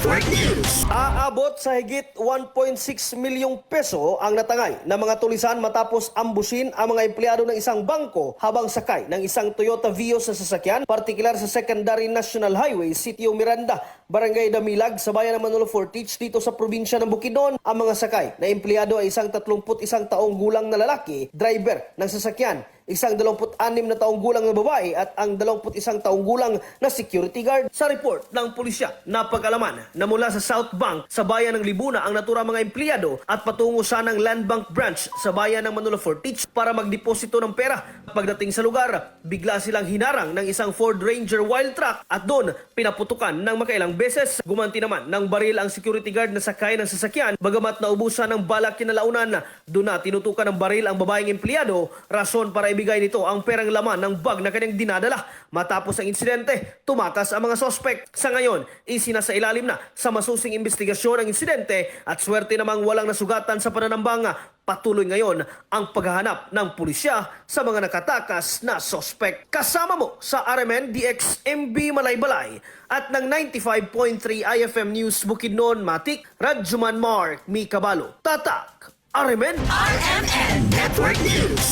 Network News. Aabot sa higit 1.6 milyong peso ang natangay ng mga tulisan matapos ambusin ang mga empleyado ng isang bangko habang sakay ng isang Toyota Vios sa sasakyan, partikular sa Secondary National Highway, Sitio Miranda, Barangay Damilag, sa bayan ng Manolo Fortich dito sa probinsya ng Bukidnon. Ang mga sakay na empleyado ay isang 31 taong gulang na lalaki, driver ng sasakyan, isang 26 na taong gulang na babae at ang 21 taong gulang na security guard. Sa report ng pulisya, napag-alaman na mula sa South Bank sa bayan ng Libuna ang natura mga empleyado at patungo sanang Land Bank branch sa bayan ng Manolo Fortich para magdeposito ng pera. Pagdating sa lugar, bigla silang hinarang ng isang Ford Ranger wild truck at doon pinaputukan ng makailang beses. Gumanti naman ng baril ang security guard na sakay ng sasakyan, bagamat naubusan ng balak kinalaunan. Doon na tinutukan ng baril ang babaeng empleyado, rason para ibigay nito ang perang laman ng bag na kanyang dinadala. Matapos ang insidente, tumakas ang mga sospek. Sa ngayon, isinasailalim na sa masusing investigasyon ang insidente at swerte namang walang nasugatan sa pananambang. Patuloy ngayon ang paghahanap ng pulisya sa mga nakatakas na sospek. Kasama mo sa RMN DX MB Malaybalay at ng 95.3 IFM News Bukidnon, Matik, Radjuman Mark, Mikabalo, Tatak, RMN RMN Network News.